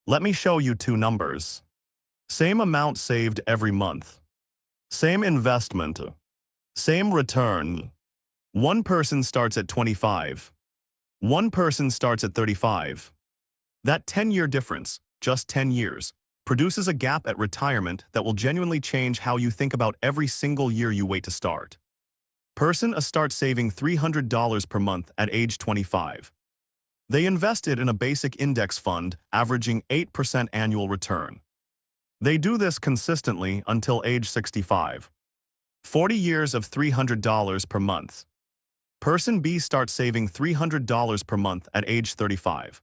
Let me show you two numbers. Same amount saved every month. Same investment. Same return. One person starts at 25. One person starts at 35. That 10-year difference, just 10 years, produces a gap at retirement that will genuinely change how you think about every single year you wait to start. Person A starts saving $300 per month at age 25. They invested in a basic index fund averaging 8% annual return. They do this consistently until age 65. 40 years of $300 per month. Person B starts saving $300 per month at age 35.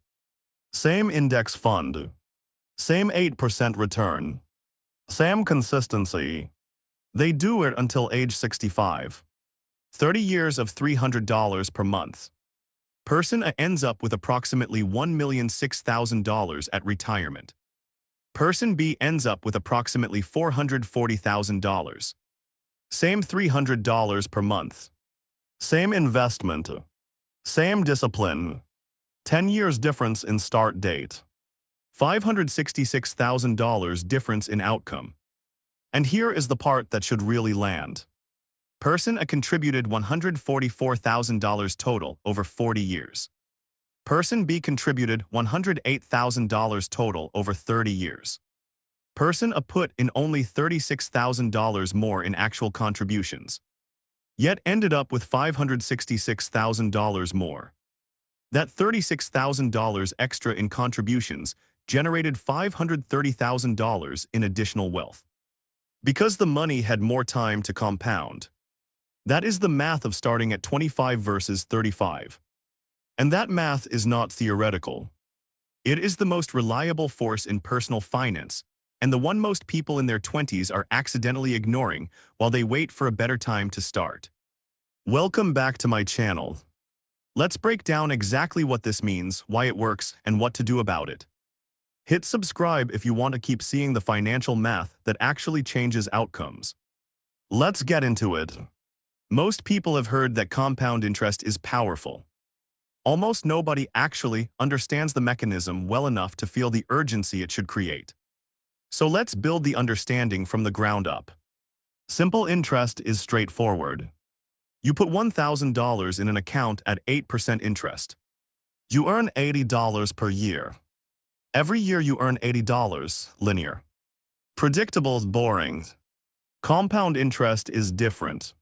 Same index fund. Same 8% return. Same consistency. They do it until age 65. 30 years of $300 per month. Person A ends up with approximately $1,006,000 at retirement. Person B ends up with approximately $440,000. Same $300 per month. Same investment. Same discipline. 10 years difference in start date. $566,000 difference in outcome. And here is the part that should really land. Person A contributed $144,000 total over 40 years. Person B contributed $108,000 total over 30 years. Person A put in only $36,000 more in actual contributions, yet ended up with $566,000 more. That $36,000 extra in contributions generated $530,000 in additional wealth, because the money had more time to compound. That is the math of starting at 25 versus 35. And that math is not theoretical. It is the most reliable force in personal finance, and the one most people in their 20s are accidentally ignoring while they wait for a better time to start. Welcome back to my channel. Let's break down exactly what this means, why it works, and what to do about it. Hit subscribe if you want to keep seeing the financial math that actually changes outcomes. Let's get into it. Most people have heard that compound interest is powerful. Almost nobody actually understands the mechanism well enough to feel the urgency it should create. So let's build the understanding from the ground up. Simple interest is straightforward. You put $1,000 in an account at 8% interest. You earn $80 per year. Every year you earn $80, linear. Predictable is boring. Compound interest is different.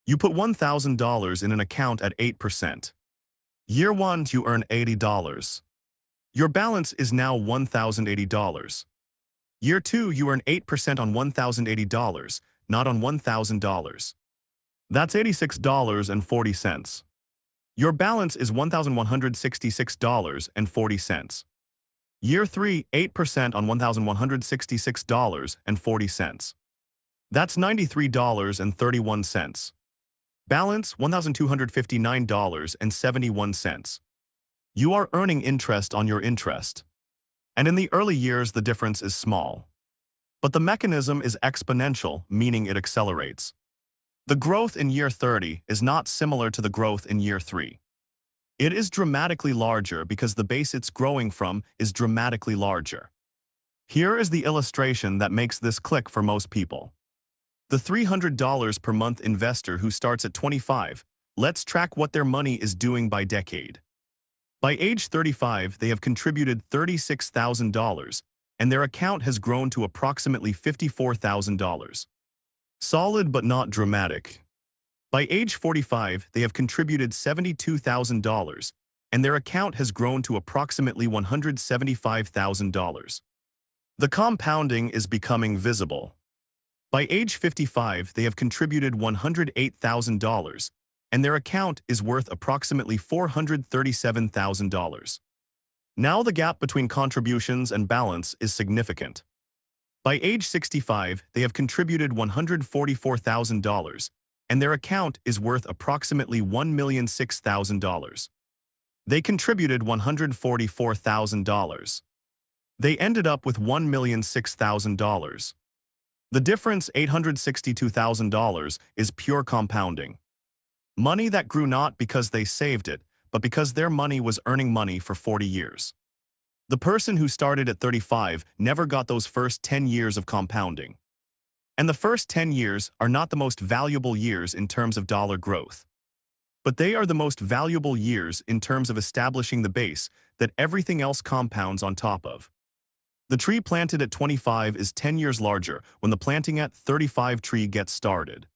You put $1,000 in an account at 8%. Year 1, you earn $80. Your balance is now $1,080. Year 2, you earn 8% on $1,080, not on $1,000. That's $86.40. Your balance is $1,166.40. Year 3, 8% on $1,166.40. That's $93.31. Balance $1,259.71. You are earning interest on your interest. And in the early years, the difference is small. But the mechanism is exponential, meaning it accelerates. The growth in year 30 is not similar to the growth in year 3. It is dramatically larger because the base it's growing from is dramatically larger. Here is the illustration that makes this click for most people. The $300 per month investor who starts at 25, let's track what their money is doing by decade. By age 35, they have contributed $36,000, and their account has grown to approximately $54,000. Solid but not dramatic. By age 45, they have contributed $72,000, and their account has grown to approximately $175,000. The compounding is becoming visible. By age 55, they have contributed $108,000, and their account is worth approximately $437,000. Now the gap between contributions and balance is significant. By age 65, they have contributed $144,000, and their account is worth approximately $1,006,000. They contributed $144,000. They ended up with $1,006,000. The difference, $862,000, is pure compounding. Money that grew not because they saved it, but because their money was earning money for 40 years. The person who started at 35 never got those first 10 years of compounding. And the first 10 years are not the most valuable years in terms of dollar growth. But they are the most valuable years in terms of establishing the base that everything else compounds on top of. The tree planted at 25 is 10 years larger when the planting at 35 tree gets started.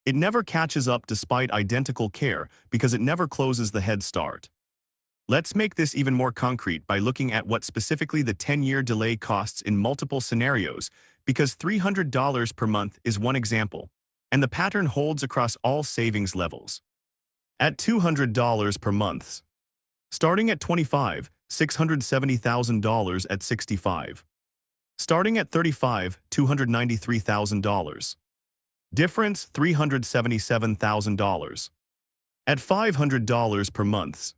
It never catches up despite identical care because it never closes the head start. Let's make this even more concrete by looking at what specifically the 10-year delay costs in multiple scenarios, because $300 per month is one example, and the pattern holds across all savings levels. At $200 per month, starting at 25, $670,000 at 65. Starting at 35, $293,000. Difference, $377,000. At $500 per month,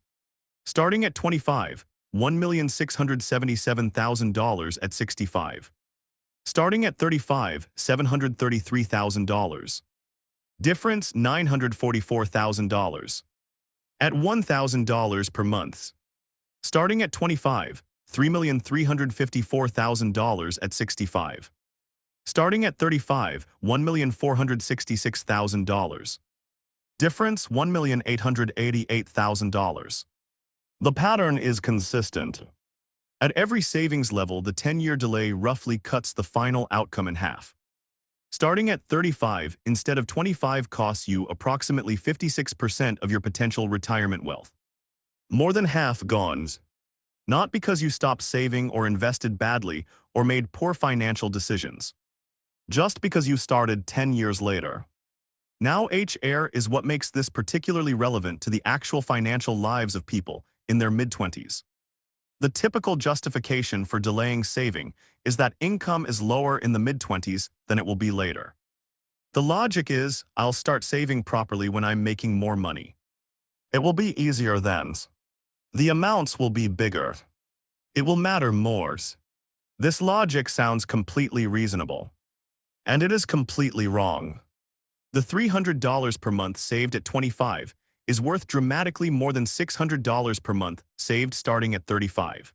starting at 25, $1,677,000 at 65. Starting at 35, $733,000. Difference, $944,000. At $1,000 per month, starting at 25, $3,354,000 at 65. Starting at 35, $1,466,000. Difference, $1,888,000. The pattern is consistent. At every savings level, the 10-year delay roughly cuts the final outcome in half. Starting at 35 instead of 25 costs you approximately 56% of your potential retirement wealth. More than half gone. Not because you stopped saving or invested badly or made poor financial decisions. Just because you started 10 years later. Now HR is what makes this particularly relevant to the actual financial lives of people in their mid-20s. The typical justification for delaying saving is that income is lower in the mid-20s than it will be later. The logic is, I'll start saving properly when I'm making more money. It will be easier then. The amounts will be bigger. It will matter more. This logic sounds completely reasonable. And it is completely wrong. The $300 per month saved at 25 is worth dramatically more than $600 per month saved starting at 35.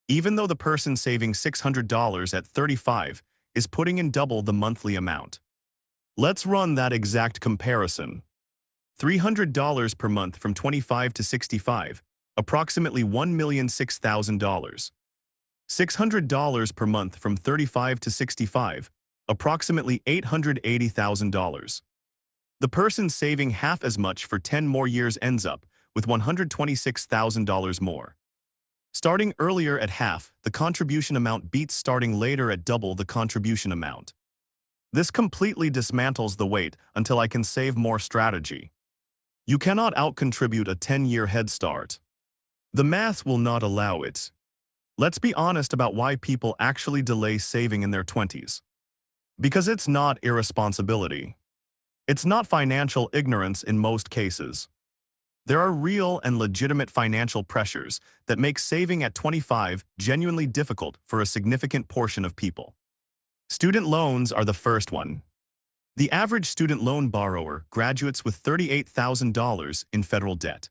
Even though the person saving $600 at 35 is putting in double the monthly amount. Let's run that exact comparison. $300 per month from 25 to 65, approximately $1,006,000. $600 per month from 35 to 65, approximately $880,000. The person saving half as much for 10 more years ends up with $126,000 more. Starting earlier at half, the contribution amount beats starting later at double the contribution amount. This completely dismantles the wait until I can save more strategy. You cannot out-contribute a 10-year head start. The math will not allow it. Let's be honest about why people actually delay saving in their 20s. Because it's not irresponsibility. It's not financial ignorance in most cases. There are real and legitimate financial pressures that make saving at 25 genuinely difficult for a significant portion of people. Student loans are the first one. The average student loan borrower graduates with $38,000 in federal debt.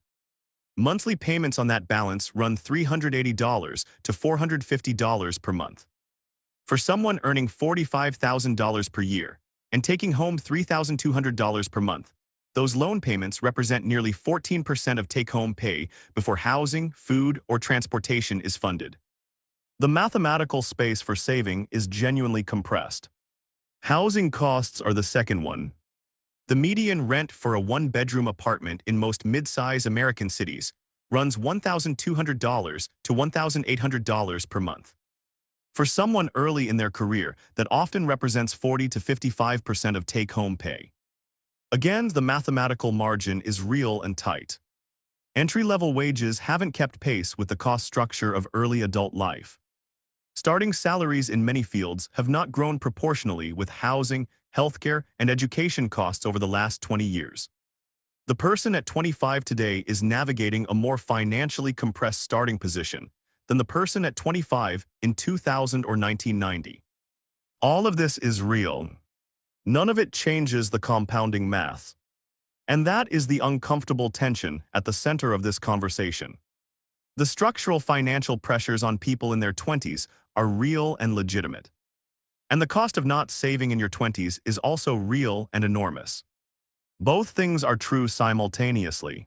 Monthly payments on that balance run $380 to $450 per month. For someone earning $45,000 per year and taking home $3,200 per month, those loan payments represent nearly 14% of take-home pay before housing, food, or transportation is funded. The mathematical space for saving is genuinely compressed. Housing costs are the second one. The median rent for a one-bedroom apartment in most mid-size American cities runs $1,200 to $1,800 per month. For someone early in their career, that often represents 40 to 55% of take-home pay. Again, the mathematical margin is real and tight. Entry-level wages haven't kept pace with the cost structure of early adult life. Starting salaries in many fields have not grown proportionally with housing, healthcare, and education costs over the last 20 years. The person at 25 today is navigating a more financially compressed starting position than the person at 25 in 2000 or 1990. All of this is real. None of it changes the compounding math. And that is the uncomfortable tension at the center of this conversation. The structural financial pressures on people in their 20s are real and legitimate. And the cost of not saving in your 20s is also real and enormous. Both things are true simultaneously.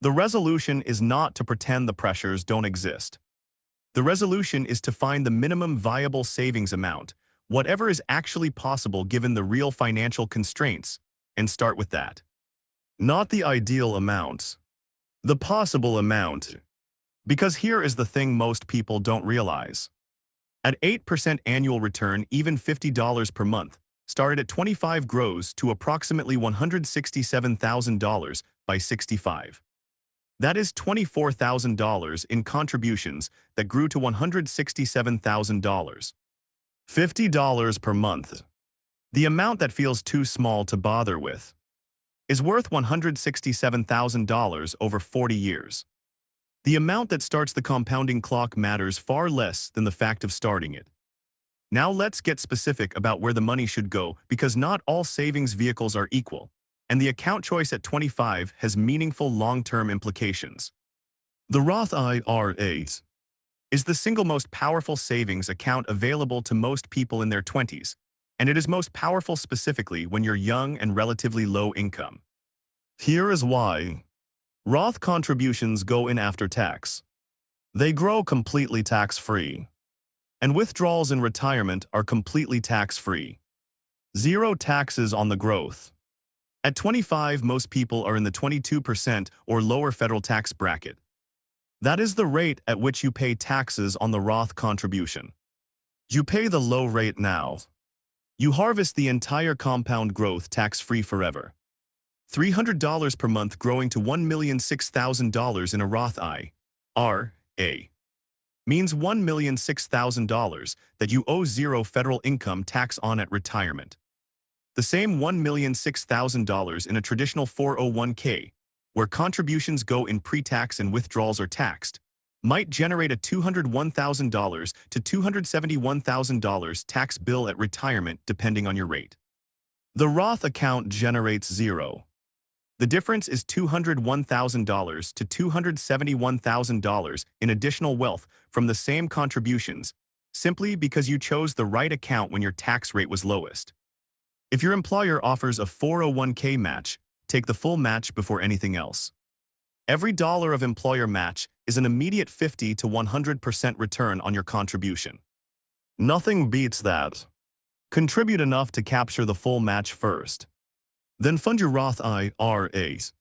The resolution is not to pretend the pressures don't exist. The resolution is to find the minimum viable savings amount, whatever is actually possible given the real financial constraints, and start with that. Not the ideal amount, the possible amount. Because here is the thing most people don't realize. At 8% annual return, even $50 per month, started at 25 grows to approximately $167,000 by 65. That is $24,000 in contributions that grew to $167,000. $50 per month. The amount that feels too small to bother with is worth $167,000 over 40 years. The amount that starts the compounding clock matters far less than the fact of starting it. Now let's get specific about where the money should go, because not all savings vehicles are equal, and the account choice at 25 has meaningful long-term implications. The Roth IRA is the single most powerful savings account available to most people in their 20s, and it is most powerful specifically when you're young and relatively low income. Here is why. Roth contributions go in after tax. They grow completely tax-free. And withdrawals in retirement are completely tax-free. Zero taxes on the growth. At 25, most people are in the 22% or lower federal tax bracket. That is the rate at which you pay taxes on the Roth contribution. You pay the low rate now. You harvest the entire compound growth tax-free forever. $300 per month growing to $1,006,000 in a Roth IRA means $1,006,000 that you owe zero federal income tax on at retirement. The same $1,006,000 in a traditional 401k, where contributions go in pre-tax and withdrawals are taxed, might generate a $201,000 to $271,000 tax bill at retirement depending on your rate. The Roth account generates zero. The difference is $201,000 to $271,000 in additional wealth from the same contributions, simply because you chose the right account when your tax rate was lowest. If your employer offers a 401k match, take the full match before anything else. Every dollar of employer match is an immediate 50 to 100% return on your contribution. Nothing beats that. Contribute enough to capture the full match first. Then fund your Roth IRAs.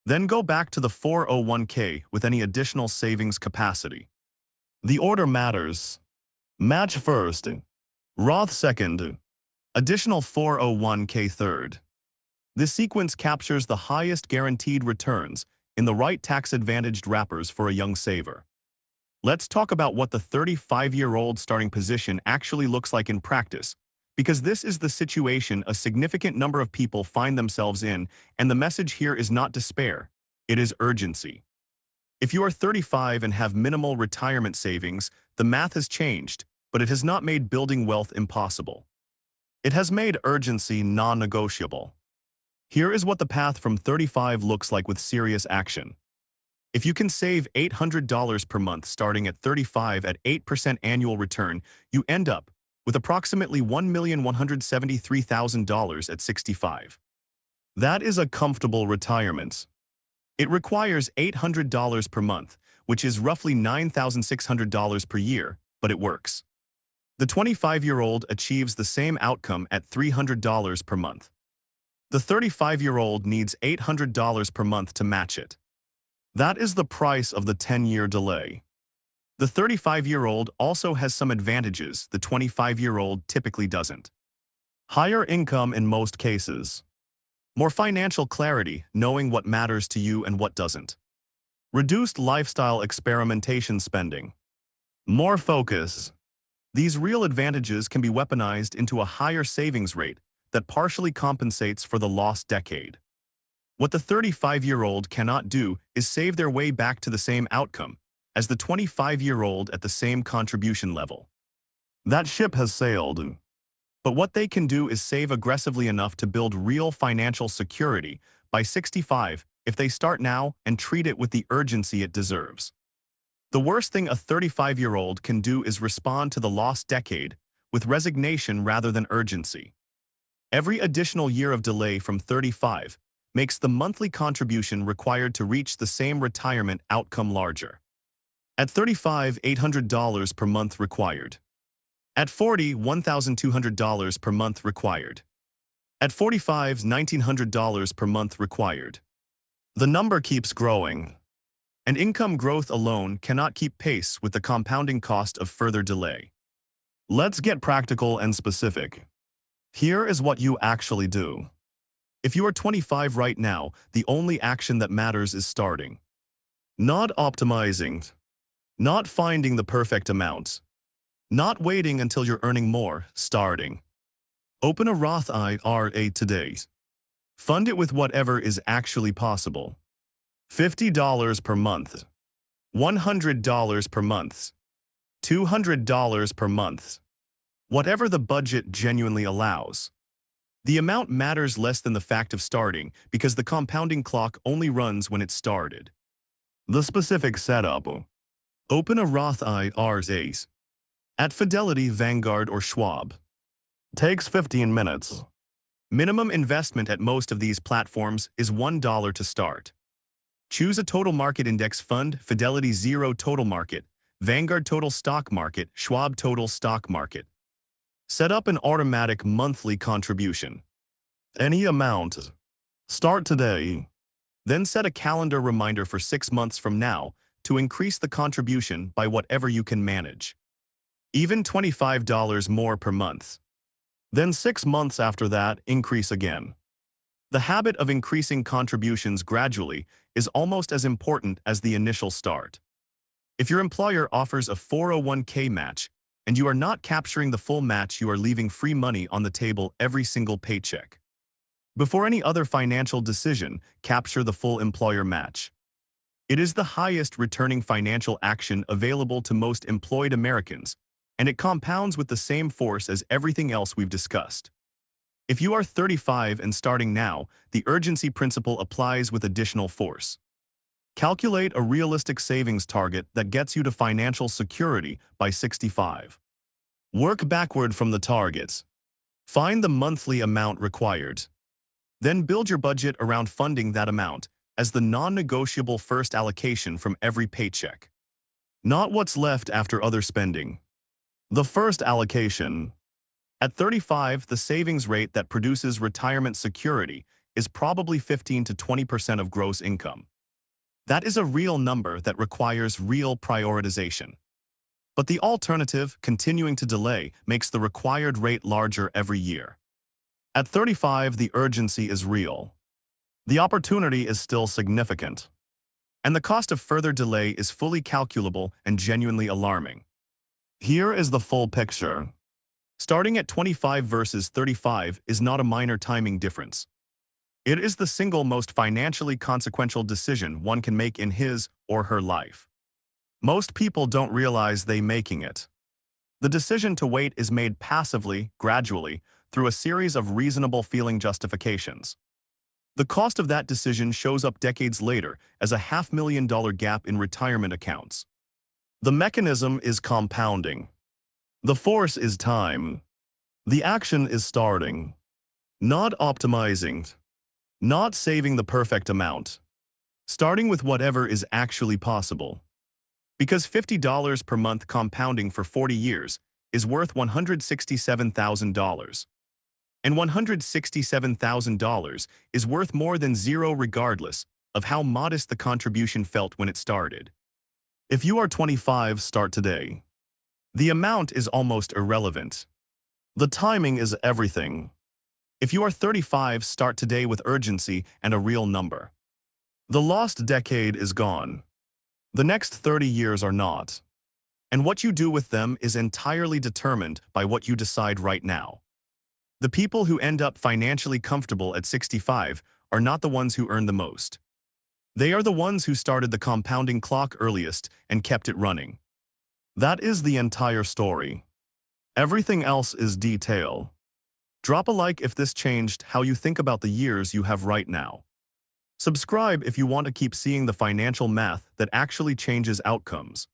Then go back to the 401k with any additional savings capacity. The order matters. Match first, Roth second, additional 401k third. This sequence captures the highest guaranteed returns in the right tax-advantaged wrappers for a young saver. Let's talk about what the 35-year-old starting position actually looks like in practice, because this is the situation a significant number of people find themselves in, and the message here is not despair, it is urgency. If you are 35 and have minimal retirement savings, the math has changed, but it has not made building wealth impossible. It has made urgency non-negotiable. Here is what the path from 35 looks like with serious action. If you can save $800 per month starting at 35 at 8% annual return, you end up with approximately $1,173,000 at 65. That is a comfortable retirement. It requires $800 per month, which is roughly $9,600 per year, but it works. The 25-year-old achieves the same outcome at $300 per month. The 35-year-old needs $800 per month to match it. That is the price of the 10-year delay. The 35-year-old also has some advantages the 25-year-old typically doesn't. Higher income in most cases. More financial clarity, knowing what matters to you and what doesn't. Reduced lifestyle experimentation spending. More focus. These real advantages can be weaponized into a higher savings rate that partially compensates for the lost decade. What the 35-year-old cannot do is save their way back to the same outcome as the 25-year-old at the same contribution level. That ship has sailed. But what they can do is save aggressively enough to build real financial security by 65 if they start now and treat it with the urgency it deserves. The worst thing a 35-year-old can do is respond to the lost decade with resignation rather than urgency. Every additional year of delay from 35 makes the monthly contribution required to reach the same retirement outcome larger. At 35, $800 per month required. At 40, $1,200 per month required. At 45, $1,900 per month required. The number keeps growing, and income growth alone cannot keep pace with the compounding cost of further delay. Let's get practical and specific. Here is what you actually do. If you are 25 right now, the only action that matters is starting. Not optimizing. Not finding the perfect amount. Not waiting until you're earning more, starting. Open a Roth IRA today. Fund it with whatever is actually possible. $50 per month. $100 per month. $200 per month. Whatever the budget genuinely allows. The amount matters less than the fact of starting because the compounding clock only runs when it's started. The specific setup. Open a Roth IRA at Fidelity, Vanguard, or Schwab. Takes 15 minutes. Minimum investment at most of these platforms is $1 to start. Choose a total market index fund, Fidelity Zero Total Market, Vanguard Total Stock Market, Schwab Total Stock Market. Set up an automatic monthly contribution. Any amount. Start today. Then set a calendar reminder for 6 months from now to increase the contribution by whatever you can manage. Even $25 more per month. Then 6 months after that, increase again. The habit of increasing contributions gradually is almost as important as the initial start. If your employer offers a 401k match and you are not capturing the full match, you are leaving free money on the table every single paycheck. Before any other financial decision, capture the full employer match. It is the highest returning financial action available to most employed Americans, and it compounds with the same force as everything else we've discussed. If you are 35 and starting now, the urgency principle applies with additional force. Calculate a realistic savings target that gets you to financial security by 65. Work backward from the targets. Find the monthly amount required. Then build your budget around funding that amount as the non-negotiable first allocation from every paycheck. Not what's left after other spending. The first allocation. At 35, the savings rate that produces retirement security is probably 15 to 20% of gross income. That is a real number that requires real prioritization. But the alternative, continuing to delay, makes the required rate larger every year. At 35, the urgency is real. The opportunity is still significant. And the cost of further delay is fully calculable and genuinely alarming. Here is the full picture. Starting at 25 versus 35 is not a minor timing difference. It is the single most financially consequential decision one can make in his or her life. Most people don't realize they're making it. The decision to wait is made passively, gradually, through a series of reasonable feeling justifications. The cost of that decision shows up decades later as a $500,000 gap in retirement accounts. The mechanism is compounding. The force is time. The action is starting. Not optimizing. Not saving the perfect amount. Starting with whatever is actually possible. Because $50 per month compounding for 40 years is worth $167,000. And $167,000 is worth more than zero regardless of how modest the contribution felt when it started. If you are 25, start today. The amount is almost irrelevant. The timing is everything. If you are 35, start today with urgency and a real number. The lost decade is gone. The next 30 years are not. And what you do with them is entirely determined by what you decide right now. The people who end up financially comfortable at 65 are not the ones who earn the most. They are the ones who started the compounding clock earliest and kept it running. That is the entire story. Everything else is detail. Drop a like if this changed how you think about the years you have right now. Subscribe if you want to keep seeing the financial math that actually changes outcomes.